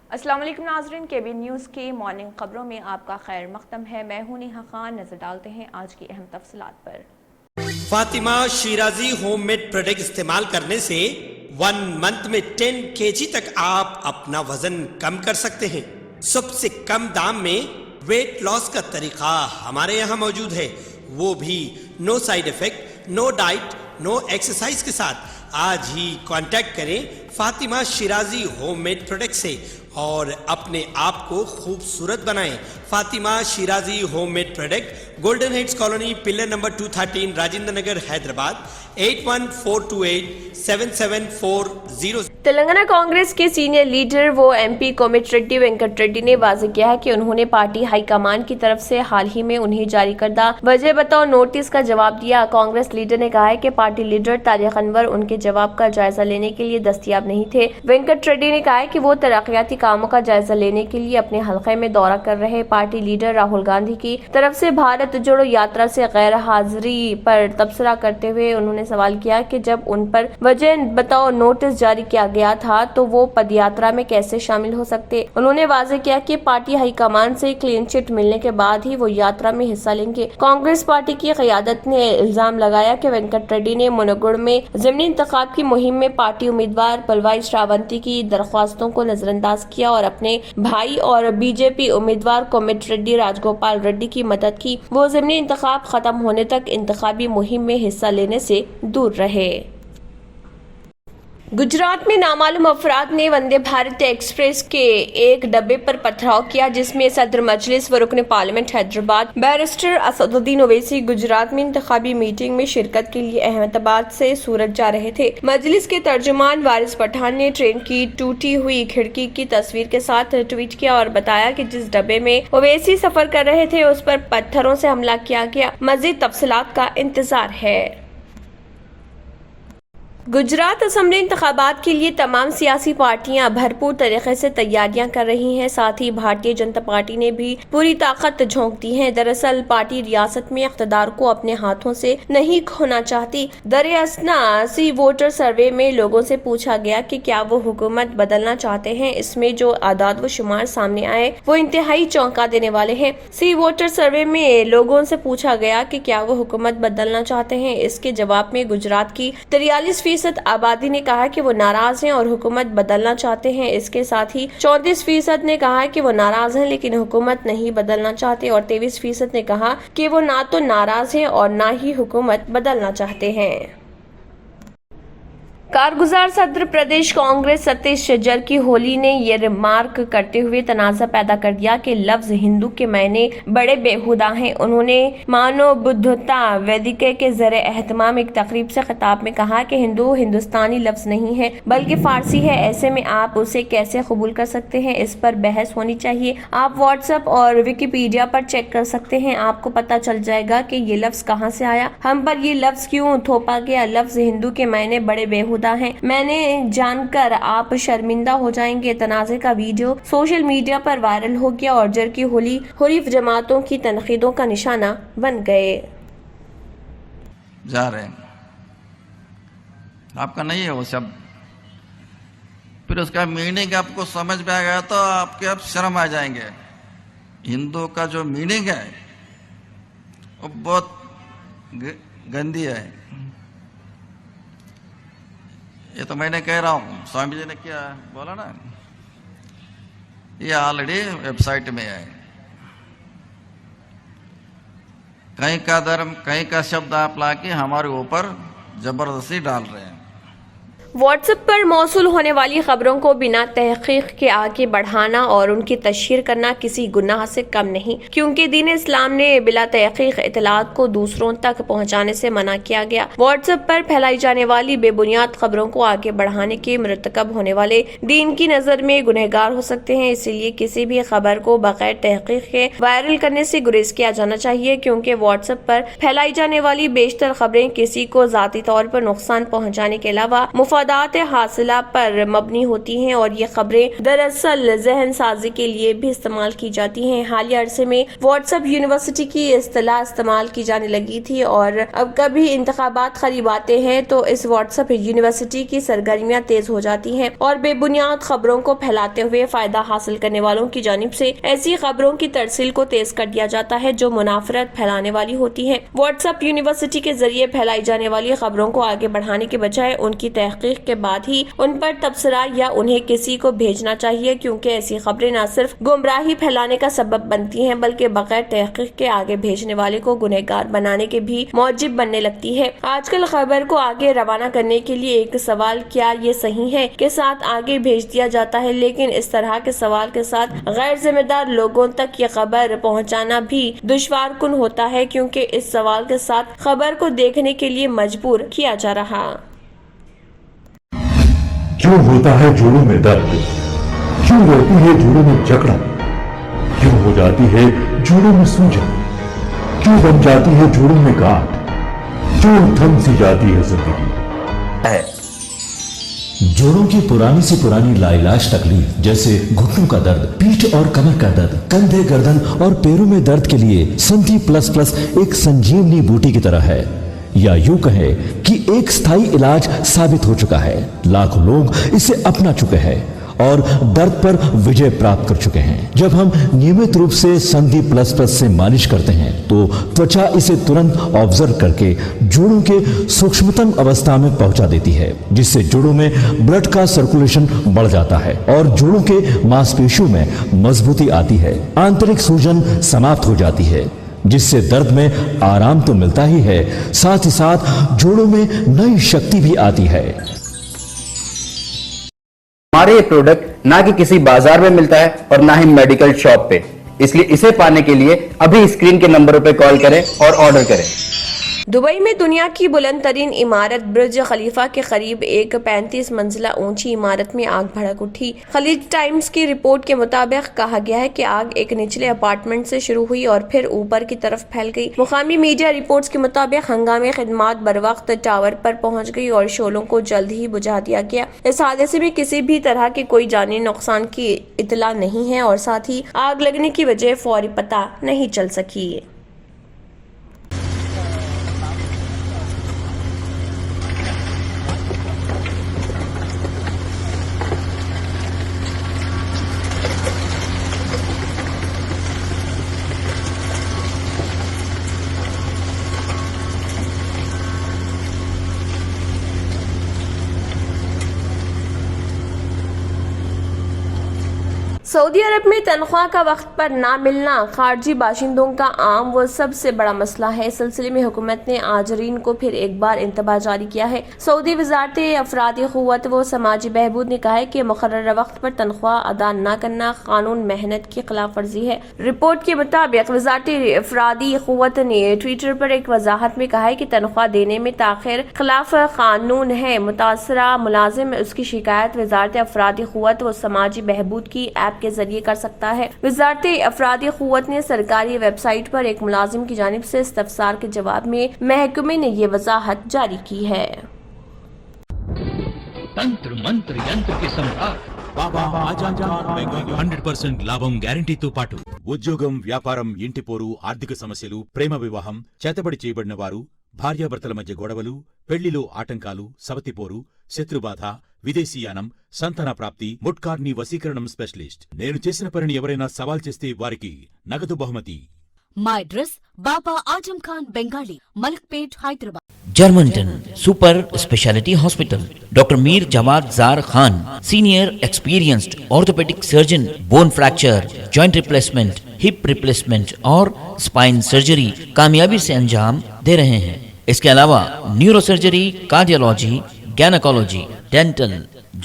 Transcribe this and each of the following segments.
अस्सलाम वालेकुम नाज़रीन, केबी न्यूज़ की मॉर्निंग खबरों में आपका खैर मक़दम है। मैं हूं नेहा खान। नजर डालते हैं आज की अहम तफसीलात पर। फातिमा शिराजी होममेड प्रोडक्ट इस्तेमाल करने से 1 मंथ में 10 kg तक आप अपना वजन कम कर सकते हैं। सबसे कम दाम में वेट लॉस का तरीका हमारे यहाँ मौजूद है, वो भी no side effect, no diet, no exercise के साथ। आज ही कांटेक्ट करें फातिमा शिराजी होममेड प्रोडक्ट से और अपने आप को खूबसूरत बनाएं। Fatima Shirazi homemade product, golden heads colony, pillar number 213, Rajendra Nagar, Hyderabad 8142877400। Telangana Congress के सीनियर लीडर वो एमपी कोमिटिरेड्डी वेंकट रेड्डी ने वाज़ेह किया है कि उन्होंने पार्टी हाईकमान की तरफ से हाल ही में उन्हें जारी करदा वजह बताओ नोटिस का जवाब दिया। कांग्रेस लीडर ने कहा है कि पार्टी लीडर तारिक अनवर उनके जवाब का जायजा लेने के लिए दस्तयाब नहीं थे। वेंकट रेड्डी ने कहा है कि वो तरक्याती कामों का जायजा लेने के लिए अपने हलके में दौरा कर रहे पार्टी लीडर राहुल गांधी की तरफ से भारत जोड़ो यात्रा से गैर हाजिरी पर तबसरा करते हुए उन्होंने सवाल किया कि जब उन पर वजह बताओ नोटिस जारी किया गया था तो वो पदयात्रा में कैसे शामिल हो सकते। उन्होंने वाज़ेह किया कि पार्टी हाईकमान से क्लीन चिट मिलने के बाद ही वो यात्रा में हिस्सा लेंगे। कांग्रेस पार्टी की क़यादत ने इल्जाम लगाया कि वेंकट रेड्डी ने मुनगुड़ में ज़मीनी इंतखाब की मुहिम में पार्टी उम्मीदवार पलवाई श्रावंती की दरख्वास्तों को नजरअंदाज किया और अपने भाई और बीजेपी उम्मीदवार कोमिटिरेड्डी राजगोपाल रेड्डी की मदद की। वो ज़मीनी इंतखाब खत्म होने तक इंतखाबी मुहिम में हिस्सा लेने से दूर रहे। गुजरात में नामालूम अफराद ने वंदे भारत एक्सप्रेस के एक डब्बे पर पथराव किया, जिसमें सदर मजलिस व रुकन पार्लियामेंट हैदराबाद बैरिस्टर असदुद्दीन ओवैसी गुजरात में इंतखाबी मीटिंग में शिरकत के लिए अहमदाबाद से सूरत जा रहे थे। मजलिस के तर्जुमान वारिस पठान ने ट्रेन की टूटी हुई खिड़की की तस्वीर के साथ ट्वीट किया और बताया कि जिस डब्बे में ओवैसी सफर कर रहे थे उस पर पत्थरों से हमला किया गया। मजीद तफसीलात का इंतजार है। गुजरात असेंबली इंतखाबात के लिए तमाम सियासी पार्टियां भरपूर तरीके से तैयारियां कर रही हैं। साथ ही भारतीय जनता पार्टी ने भी पूरी ताकत झोंक दी है। दरअसल पार्टी रियासत में इख्तिदार को अपने हाथों से नहीं खोना चाहती। दरअसना सी वोटर सर्वे में लोगों से पूछा गया कि क्या वो हुकूमत बदलना चाहते हैं। इसमें जो आदाद व शुमार सामने आए वो इंतहाई चौंका देने वाले हैं। सी वोटर सर्वे में लोगों से पूछा गया कि क्या वो हुकूमत बदलना चाहते हैं। इसके जवाब में गुजरात की 43% आबादी ने कहा कि वो नाराज हैं और हुकूमत बदलना चाहते हैं। इसके साथ ही 34% ने कहा कि वो नाराज हैं लेकिन हुकूमत नहीं बदलना चाहते और 23% ने कहा कि वो ना तो नाराज हैं और ना ही हुकूमत बदलना चाहते हैं। कारगुजार सदर प्रदेश कांग्रेस सतीश शज्जर की होली ने ये रिमार्क करते हुए तनाज़ा पैदा कर दिया कि लफ्ज हिंदू के मायने बड़े बेहुदा हैं। उन्होंने मानव बुद्धता वेदिके के ज़रिए एहतमाम एक तकरीब से खिताब में कहा कि हिंदू हिंदुस्तानी लफ्ज नहीं है बल्कि फारसी है। ऐसे में आप उसे कैसे कबूल कर सकते हैं, इस पर बहस होनी चाहिए। आप व्हाट्सएप और विकिपीडिया पर चेक कर सकते हैं, आपको पता चल जाएगा कि ये लफ्ज कहाँ से आया, हम पर ये लफ्ज क्यों थोपा गया। लफ्ज हिंदू के मायने बड़े बेहुदा है, मैंने जानकर आप शर्मिंदा हो जाएंगे। तनाज़े का वीडियो सोशल मीडिया पर वायरल हो गया और जर की होली हुरीफ जमातों की तनकीदों का निशाना बन गए। जा रहे हैं, आपका नहीं है वो शब्द, फिर उसका मीनिंग आपको समझ में आ गया तो आपके अब शर्म आ जाएंगे। हिंदू का जो मीनिंग है वो बहुत गंदी है। ये तो मैंने कह रहा हूँ, स्वामी जी ने क्या बोला ना, ये ऑलरेडी वेबसाइट में है। कहीं का धर्म कहीं का शब्द आप लाके हमारे ऊपर जबरदस्ती डाल रहे हैं। व्हाट्सएप पर मौसूल होने वाली खबरों को बिना तहकीक के आगे बढ़ाना और उनकी तशहीर करना किसी गुनाह से कम नहीं, क्योंकि दीन इस्लाम ने बिला तहकीक इतलात को दूसरों तक पहुंचाने से मना किया गया। व्हाट्सएप पर फैलाई जाने वाली बेबुनियाद खबरों को आगे बढ़ाने के मरतकब होने वाले दीन की नजर में गुनहगार हो सकते हैं। इसीलिए किसी भी खबर को बगैर तहकीक के वायरल करने से गुरेज किया जाना चाहिए, क्योंकि व्हाट्सएप पर फैलाई जाने वाली बेशतर खबरें किसी को जाती तौर पर नुकसान पहुँचाने के अलावा مفادات حاصلہ پر مبنی ہوتی ہیں اور یہ خبریں دراصل ذہن سازی کے لیے بھی استعمال کی جاتی ہیں۔ حالیہ عرصے میں واٹس ایپ یونیورسٹی کی اصطلاح استعمال کی جانے لگی تھی اور اب کبھی انتخابات قریب آتے ہیں تو اس واٹس ایپ یونیورسٹی کی سرگرمیاں تیز ہو جاتی ہیں اور بے بنیاد خبروں کو پھیلاتے ہوئے فائدہ حاصل کرنے والوں کی جانب سے ایسی خبروں کی ترسیل کو تیز کر دیا جاتا ہے جو منافرت پھیلانے والی ہوتی ہیں۔ واٹس ایپ یونیورسٹی کے ذریعے پھیلائی جانے والی خبروں کو آگے بڑھانے کے بجائے ان کی تحقیق کے بعد ہی ان پر تبصرہ یا انہیں کسی کو بھیجنا چاہیے، کیونکہ ایسی خبریں نہ صرف گمراہی پھیلانے کا سبب بنتی ہیں بلکہ بغیر تحقیق کے آگے بھیجنے والے کو گنہگار بنانے کے بھی موجب بننے لگتی ہے۔ آج کل خبر کو آگے روانہ کرنے کے لیے ایک سوال کیا یہ صحیح ہے کے ساتھ آگے بھیج دیا جاتا ہے، لیکن اس طرح کے سوال کے ساتھ غیر ذمہ دار لوگوں تک یہ خبر پہنچانا بھی دشوار کن ہوتا ہے، کیونکہ اس سوال کے ساتھ خبر کو دیکھنے کے لیے مجبور کیا جا رہا۔ کیوں ہوتا ہے جوڑوں میں درد، کیوں رہتی ہے جوڑوں میں جکڑن، کیوں ہو جاتی ہے جوڑوں میں سوجن، کیوں بن جاتی ہے جوڑوں میں گاٹھ، کیوں تھم سی جاتی ہے زندگی۔ جوڑوں کی پرانی سے پرانی لا علاج تکلیف جیسے گھٹنوں کا درد، پیٹھ اور کمر کا درد، کندھے، گردن اور پیروں میں درد کے لیے سندھی پلس پلس ایک سنجیونی بوٹی کی طرح ہے، یا یوں کہے کہ ایک ستھائی علاج ثابت ہو چکا ہے۔ لاکھوں لوگ اسے اپنا چکے ہیں اور درد پر وجے پراپت کر چکے ہیں۔ جب ہم نیمت روپ سے سندھی پلس پلس سے مالش کرتے ہیں تو توچا اسے ترنت آبزرو کر کے جوڑوں کے سوکشمتم اوستھا میں پہنچا دیتی ہے، جس سے جوڑوں میں بلڈ کا سرکولیشن بڑھ جاتا ہے اور جوڑوں کے ماس پیشیوں میں مضبوطی آتی ہے، آنترک سوجن سماپت ہو جاتی ہے، جس سے درد میں آرام تو ملتا ہی ہے، ساتھ ہی ساتھ جوڑوں میں نئی شکتی بھی آتی ہے۔ ہمارے یہ پروڈکٹ نہ کہ کسی بازار میں ملتا ہے اور نہ ہی میڈیکل شاپ پہ، اس لیے اسے پانے کے لیے ابھی اسکرین کے نمبروں پہ کال کریں اور آرڈر کریں۔ دبئی میں دنیا کی بلند ترین عمارت برج خلیفہ کے قریب ایک 35 منزلہ اونچی عمارت میں آگ بھڑک اٹھی۔ خلیج ٹائمز کی رپورٹ کے مطابق کہا گیا ہے کہ آگ ایک نچلے اپارٹمنٹ سے شروع ہوئی اور پھر اوپر کی طرف پھیل گئی۔ مقامی میڈیا رپورٹس کے مطابق ہنگامی خدمات بروقت ٹاور پر پہنچ گئی اور شعلوں کو جلد ہی بجھا دیا گیا۔ اس حادثے میں کسی بھی طرح کے کوئی جانی نقصان کی اطلاع نہیں ہے اور ساتھ ہی آگ لگنے کی وجہ فوری پتہ نہیں چل سکی۔ سعودی عرب میں تنخواہ کا وقت پر نہ ملنا خارجی باشندوں کا عام و سب سے بڑا مسئلہ ہے۔ اس سلسلے میں حکومت نے آجرین کو پھر ایک بار انتباہ جاری کیا ہے۔ سعودی وزارت افرادی قوت و سماجی بہبود نے کہا ہے کہ مقررہ وقت پر تنخواہ ادا نہ کرنا قانون محنت کی خلاف ورزی ہے۔ رپورٹ کے مطابق وزارت افرادی قوت نے ٹویٹر پر ایک وضاحت میں کہا ہے کہ تنخواہ دینے میں تاخیر خلاف قانون ہے۔ متاثرہ ملازم اس کی شکایت وزارت افرادی قوت و سماجی بہبود کی ایپ کے ذریعے کر سکتا ہے۔ وزارت افرادی قوت نے سرکاری ویب سائٹ پر ایک ملازم کی جانب سے استفسار کے جواب میں محکمے نے یہ وضاحت جاری کی ہے۔ తంత్ర మంత్ర యంత్ర కి సమ్రాట్ బాబా ఆజాంజాన్ 100% లాభం గ్యారంటీతో పాటు ఉద్యోగం, వ్యాపారం, ఇంటి పోరు, ఆర్థిక సమస్యలు, ప్రేమ వివాహం, చేతబడి చేయబడిన వారు, భార్యాభర్తల మధ్య గొడవలు, పెళ్లిలో ఆటంకాలు, సవతిపోరు, శత్రుబాధ, విదేశీయానం, సంతాన ప్రాప్తి, ముట్కార్ని వశీకరణం స్పెషలిస్ట్. నేను చేసిన పనిని ఎవరైనా సవాల్ చేస్తే వారికి నగదు బహుమతి. మా address Baba Azam Khan Bengali, Malakpet, Hyderabad. Germanton super speciality hospital, doctor Mir Jawad Jar Khan, senior experienced orthopaedic surgeon, bone fracture, joint replacement, hip replacement और स्पाइन सर्जरी कामयाबी से अंजाम दे रहे हैं। इसके अलावा neuro surgery, cardiology, gynaecology, dental,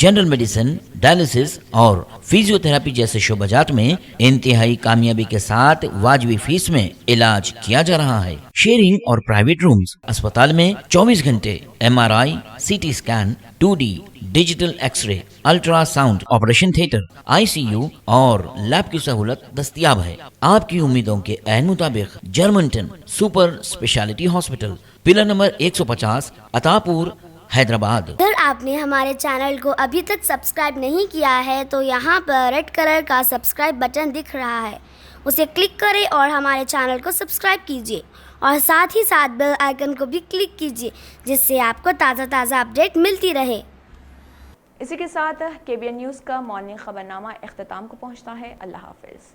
general medicine, dialysis और फिजियोथेरेपी जैसे शोबाजात में इंतहाई कामयाबी के साथ वाजबी फीस में इलाज किया जा रहा है। शेयरिंग और प्राइवेट रूम्स, अस्पताल में 24 घंटे MRI, CT scan, 2D digital x-ray, ultrasound, operation theatre, ICU और लैब की सहूलत दस्तयाब है। आपकी उम्मीदों के ऐन मुताबिक Germanten super speciality hospital, pillar number 150, Attapur, Hyderabad. اگر آپ نے ہمارے چینل کو ابھی تک سبسکرائب نہیں کیا ہے تو یہاں پر ریڈ کلر کا سبسکرائب بٹن دکھ رہا ہے, اسے کلک کریں اور ہمارے چینل کو سبسکرائب کیجیے اور ساتھ ہی ساتھ بیل آئیکن کو بھی کلک کیجیے جس سے آپ کو تازہ اپڈیٹ ملتی رہے. اسی کے ساتھ KBN نیوز کا مارننگ خبرنامہ اختتام کو پہنچتا ہے. اللہ حافظ.